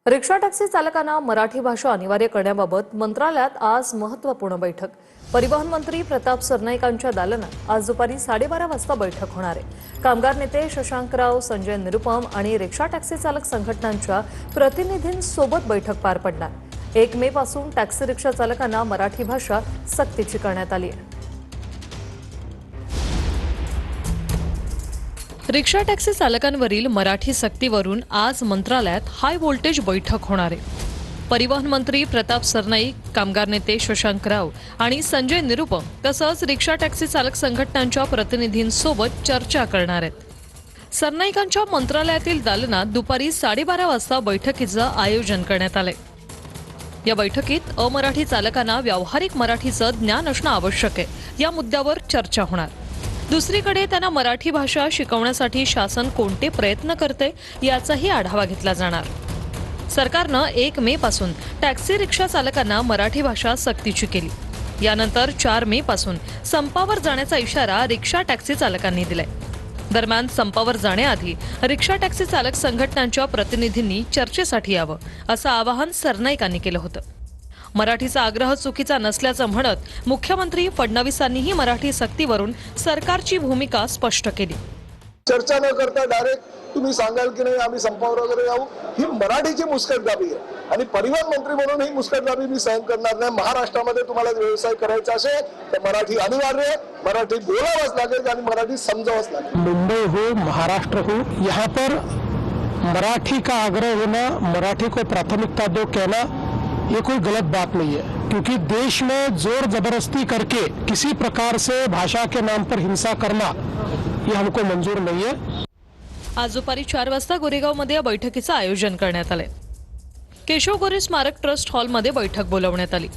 Rickshaw taxi चालकांना मराठी भाषा अनिवार्य करण्याबाबत मंत्रालयात आज महत्त्वपूर्ण बैठक। परिवहन मंत्री प्रताप सरनाईकांच्या दालनात आज दुपारी 12:30 वाजता बैठक होणार आहे। कामगार नेते शशांकराव, संजय निरुपम आणि रिक्षा टॅक्सी चालक संघटनांच्या प्रतिनिधींसोबत बैठक पार पडणार। 1 मे पासून टॅक्सी रिक्षा चालकांना मराठी भाषा सक्तीची करण्यात आली आहे। रिक्षा टॅक्सी चालकांवरील मराठी सक्तीवरून आज मंत्रालयात हाय व्होल्टेज बैठक होणार आहे। परिवहन मंत्री प्रताप सरनाईक, कामगार नेते शशांकराव आणि संजय निरुपम तसंच रिक्षा टॅक्सी चालक संघटनांच्या प्रतिनिधींसोबत चर्चा करणार आहेत। सरनाईकांच्या मंत्रालयातील दालनात दुपारी 12:30 वाजता बैठकीचं आयोजन करण्यात आलंय। या बैठकीत अमराठी चालकांना व्यावहारिक मराठीचं ज्ञान असणं आवश्यक आहे या मुद्द्यावर चर्चा होणार। दुसरीकडे त्यांना मराठी भाषा शिकवण्यासाठी शासन कोणते प्रयत्न करते याचाही आढावा घेतला जाणार। सरकारनं 1 मे पासून टॅक्सी रिक्षा चालकांना मराठी भाषा सक्तीची केली। यानंतर 4 मे पासून संपावर जाण्याचा इशारा रिक्षा टॅक्सी चालकांनी दिलाय। दरम्यान संपावर जाण्याआधी रिक्षा टॅक्सी चालक संघटनांच्या प्रतिनिधींनी चर्चेसाठी यावं असं आवाहन सरनाईकांनी केलं होतं। मराठीचा आग्रह चुकीचा नसल्याचं म्हणत मुख्यमंत्री फडणवीसांनीही मराठी सक्तीवरून सरकारची भूमिका स्पष्ट केली। चर्चा न करता डायरेक्ट तुम्ही सांगाल की नाही आम्ही संपावर वगैरे जाऊ, ही मराठीची मुस्कटदाबी आहे आणि परिवहन मंत्री म्हणून ही मुस्कटदाबी मी सहन करणार नाही। महाराष्ट्रामध्ये तुम्हाला व्यवसाय करायचा असेल तर मराठी अनिवार्य है, मराठी बोलावंच लागेल आणि मराठी समजावंच लागेल। मुंबई हो, महाराष्ट्र हो, यहाँ पर मराठी का आग्रह होना, मराठी को प्राथमिकता दो कहना ये कोई गलत बात नहीं है, क्योंकि देश में जोर जबरदस्ती करके किसी प्रकार से भाषा के नाम पर हिंसा करना ये हमको मंजूर नहीं है। आज दुपारी 4 वाजता गोरेगावमध्ये या बैठकीचं आयोजन करण्यात आलंय। केशव गोरे स्मारक ट्रस्ट हॉलमध्ये बैठक बोलावण्यात आली।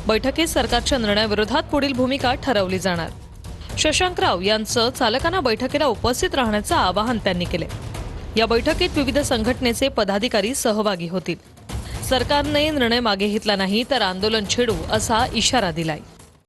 बैठकीत सरकारच्या निर्णयाविरोधात पुढील भूमिका ठरवली जाणार। शशांकराव यांचं चालकांना बैठकीला उपस्थित राहण्याचं आवाहन त्यांनी केले। या बैठकीत विविध संघटनेचे पदाधिकारी सहभागी होतील। सरकारने निर्णय मागे घेतला नाही तर आंदोलन छेडू असा इशारा दिलाय।